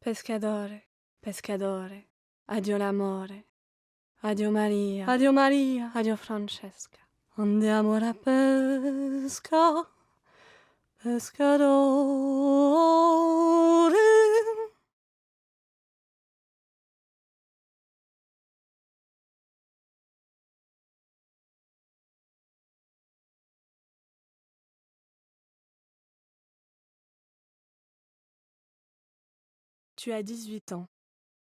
Pescatore, pescatore, addio l'amore, addio Maria, addio Maria, addio Francesca. Andiamo alla pesca, pescatore. Tu as 18 ans.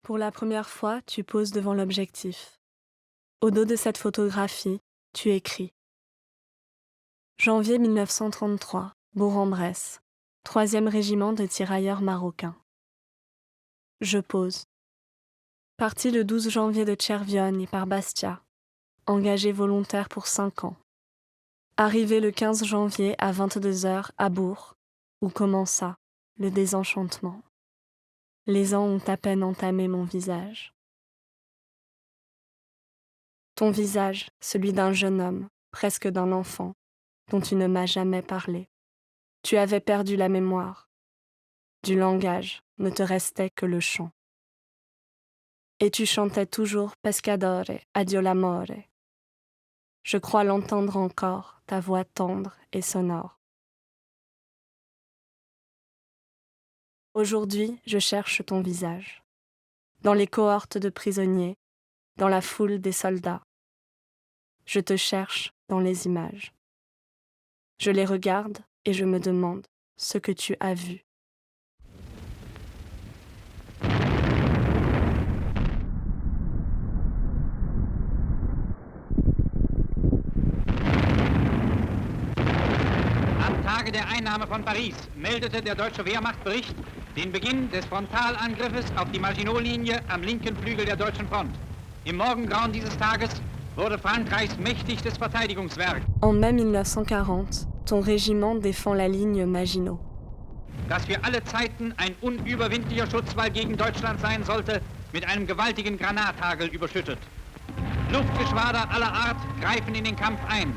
Pour la première fois, tu poses devant l'objectif. Au dos de cette photographie, tu écris. Janvier 1933, Bourg-en-Bresse, 3e régiment de tirailleurs marocains. Je pose. Parti le 12 janvier de Cervione par Bastia, engagé volontaire pour 5 ans. Arrivé le 15 janvier à 22h à Bourg, où commença le désenchantement. Les ans ont à peine entamé mon visage. Ton visage, celui d'un jeune homme, presque d'un enfant, dont tu ne m'as jamais parlé. Tu avais perdu la mémoire. Du langage ne te restait que le chant. Et tu chantais toujours Pescadore, addio l'amore. Je crois l'entendre encore, ta voix tendre et sonore. Aujourd'hui, je cherche ton visage. Dans les cohortes de prisonniers, dans la foule des soldats. Je te cherche dans les images. Je les regarde et je me demande ce que tu as vu. Am Tage der Einnahme von Paris meldete der deutsche Wehrmachtbericht den Beginn des Frontalangriffes auf die Maginot-Linie am linken Flügel der deutschen Front. Im Morgengrauen dieses Tages wurde Frankreichs mächtigstes Verteidigungswerk. En mai 1940, ton régiment défend la ligne Maginot. Das für alle Zeiten ein unüberwindlicher Schutzwall gegen Deutschland sein sollte, mit einem gewaltigen Granathagel überschüttet. Luftgeschwader aller Art greifen in den Kampf ein.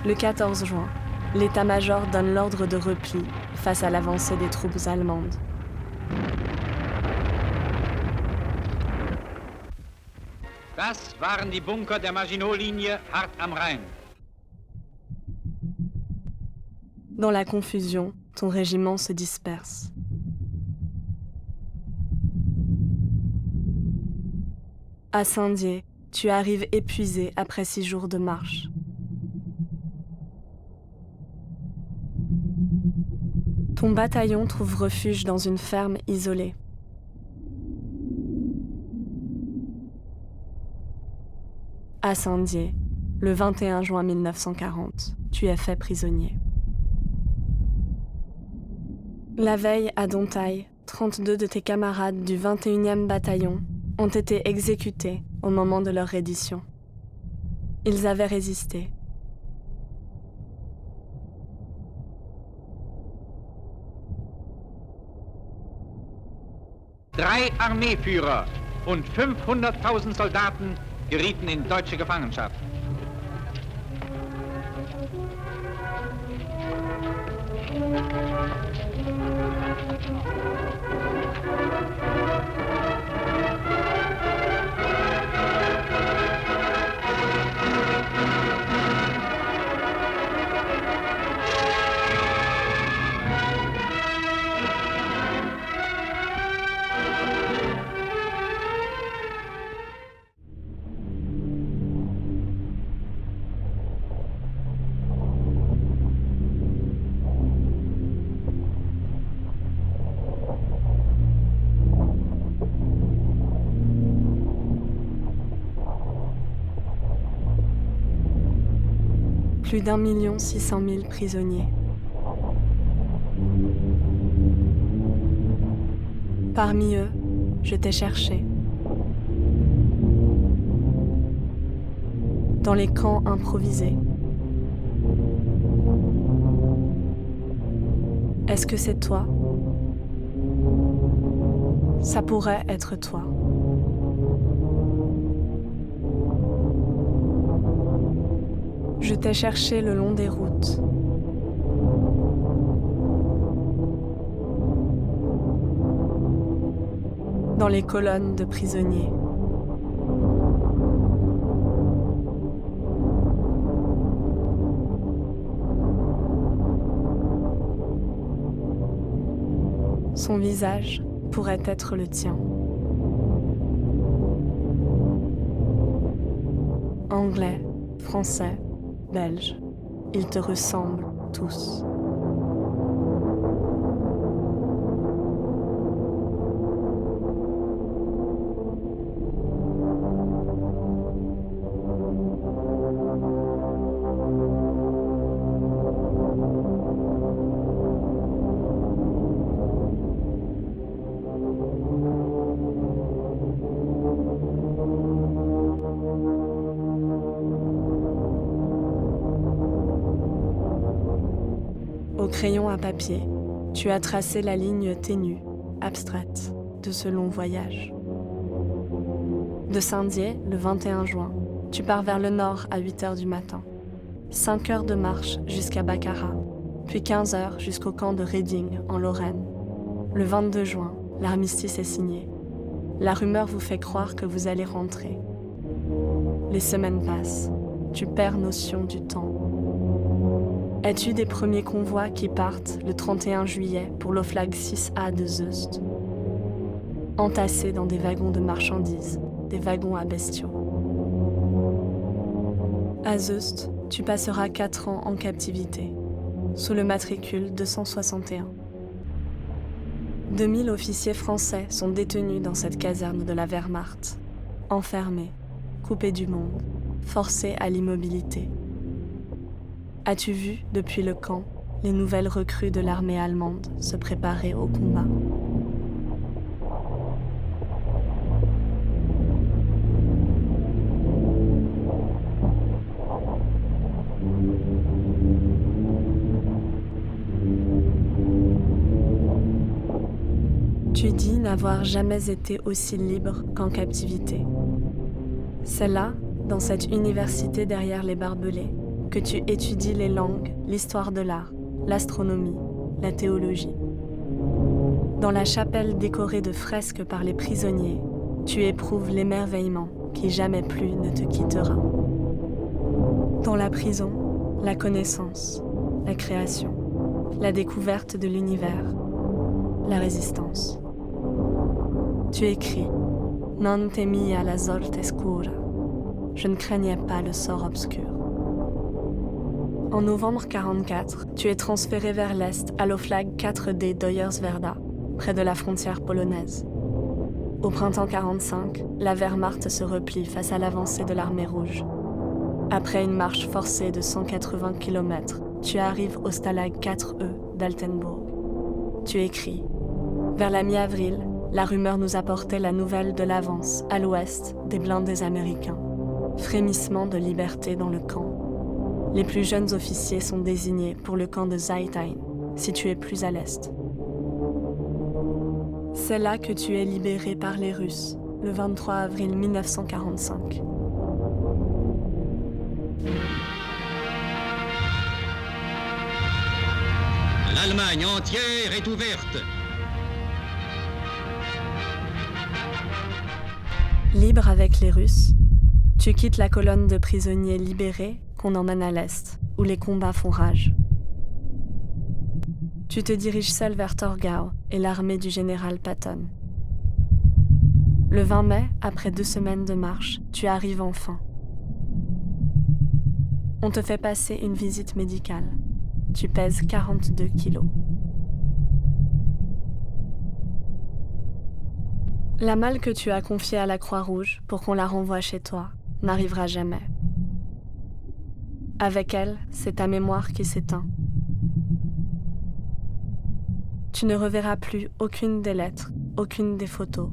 Le 14 juin, l'état-major donne l'ordre de repli face à l'avancée des troupes allemandes. Das waren die Bunker der Maginot-Linie hart am Rhein. Dans la confusion, ton régiment se disperse. À Saint-Dié, tu arrives épuisé après 6 jours de marche. Ton bataillon trouve refuge dans une ferme isolée. À Saint-Dié, le 21 juin 1940, tu es fait prisonnier. La veille, à Dontaille, 32 de tes camarades du 21e bataillon ont été exécutés au moment de leur reddition. Ils avaient résisté. Drei Armeeführer und 500.000 Soldaten gerieten in deutsche Gefangenschaft. Plus d'1 600 000 prisonniers. Parmi eux, je t'ai cherché. Dans les camps improvisés. Est-ce que c'est toi? Ça pourrait être toi. Je t'ai cherché le long des routes. dans les colonnes de prisonniers. Son visage pourrait être le tien. Anglais, français, belge, ils te ressemblent tous. Au crayon à papier, tu as tracé la ligne ténue, abstraite, de ce long voyage. De Saint-Dié, le 21 juin, tu pars vers le nord à 8 heures du matin. 5 heures de marche jusqu'à Baccarat, puis 15 heures jusqu'au camp de Reding, en Lorraine. Le 22 juin, l'armistice est signé. La rumeur vous fait croire que vous allez rentrer. Les semaines passent, tu perds notion du temps. Es-tu des premiers convois qui partent le 31 juillet pour l'Oflag 6A de Zeust? Entassés dans des wagons de marchandises, des wagons à bestiaux. À Zeust, tu passeras 4 ans en captivité, sous le matricule 261. 2000 officiers français sont détenus dans cette caserne de la Wehrmacht, enfermés, coupés du monde, forcés à l'immobilité. As-tu vu, depuis le camp, les nouvelles recrues de l'armée allemande se préparer au combat? Tu dis n'avoir jamais été aussi libre qu'en captivité. C'est là, dans cette université derrière les barbelés, que tu étudies les langues, l'histoire de l'art, l'astronomie, la théologie. Dans la chapelle décorée de fresques par les prisonniers, tu éprouves l'émerveillement qui jamais plus ne te quittera. Dans la prison, la connaissance, la création, la découverte de l'univers, la résistance. Tu écris « Non temia la sorte scura » « Je ne craignais pas le sort obscur ». En novembre 1944, tu es transféré vers l'est à l'Oflag 4D d'Hoyerswerda, près de la frontière polonaise. Au printemps 1945, la Wehrmacht se replie face à l'avancée de l'armée rouge. Après une marche forcée de 180 km, tu arrives au Stalag 4E d'Altenburg. Tu écris « Vers la mi-avril, la rumeur nous apportait la nouvelle de l'avance, à l'ouest, des blindés américains. Frémissement de liberté dans le camp. Les plus jeunes officiers sont désignés pour le camp de Zeitheim, situé plus à l'est. C'est là que tu es libéré par les Russes, le 23 avril 1945. L'Allemagne entière est ouverte. Libre avec les Russes, tu quittes la colonne de prisonniers libérés qu'on emmène à l'est, où les combats font rage. Tu te diriges seul vers Torgau et l'armée du général Patton. Le 20 mai, après 2 semaines de marche, tu arrives enfin. On te fait passer une visite médicale. Tu pèses 42 kilos. La malle que tu as confiée à la Croix-Rouge pour qu'on la renvoie chez toi n'arrivera jamais. Avec elle, c'est ta mémoire qui s'éteint. Tu ne reverras plus aucune des lettres, aucune des photos,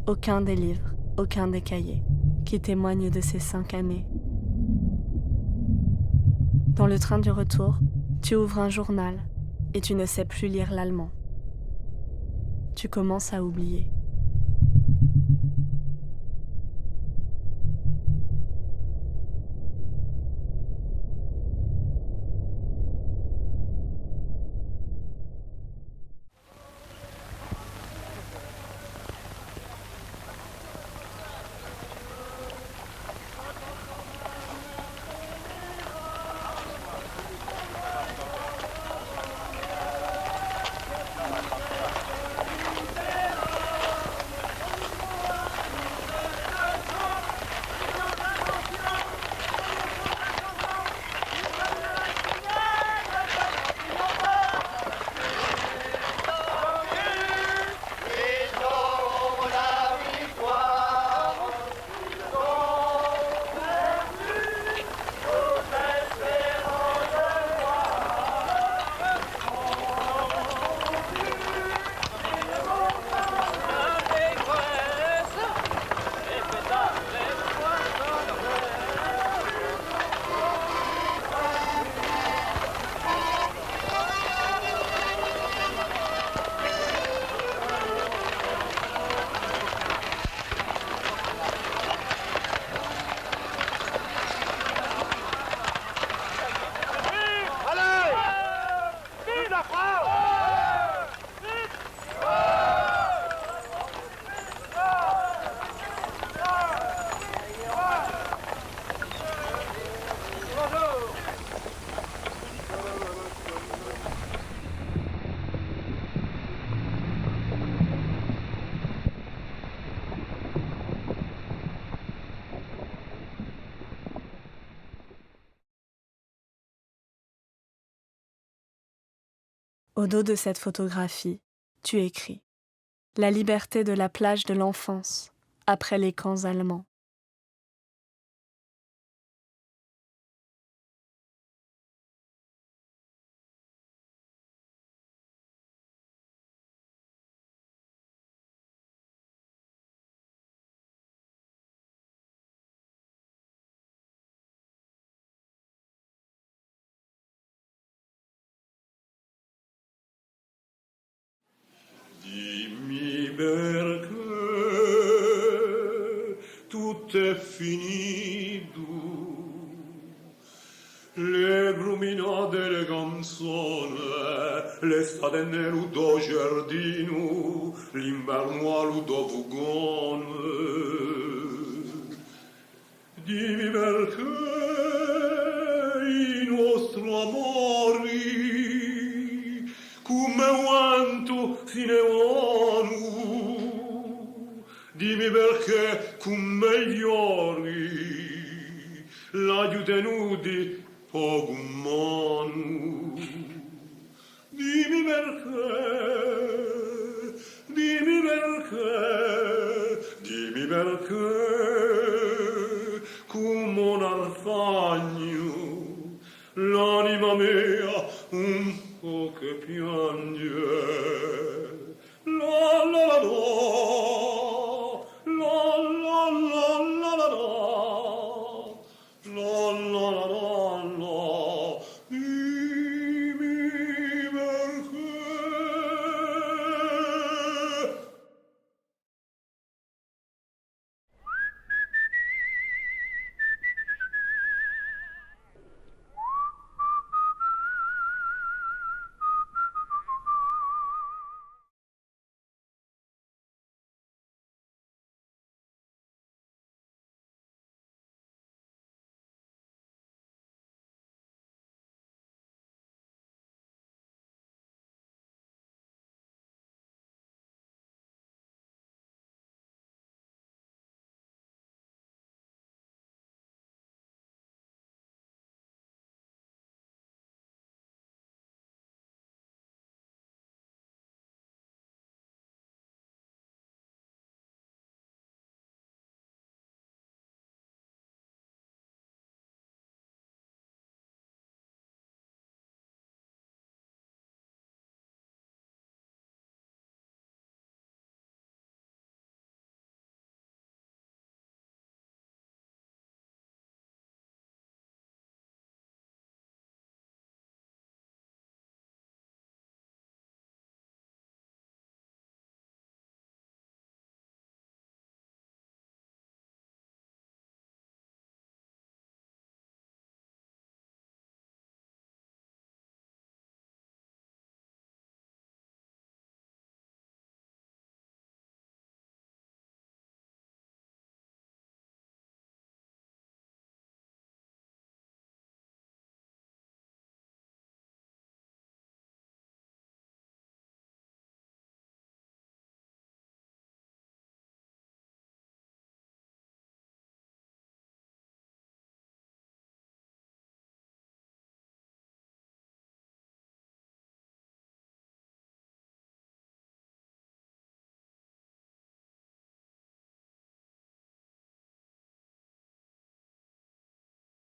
aucun des livres, aucun des cahiers qui témoignent de ces 5 années. Dans le train du retour, tu ouvres un journal et tu ne sais plus lire l'allemand. Tu commences à oublier. Au dos de cette photographie, tu écris « La liberté de la plage de l'enfance, après les camps allemands ». Dimmi perché tutto è finito, le gruminate delle canzoni, l'estate nero do giardino, l'inverno aludo fugone. Dimmi perché i nostri amori come quanto se ne vanno. Dimmi perché come gli ori l'aiuto tenuti poco mano. Dimmi perché come un arfagno l'anima mia un po' che piange.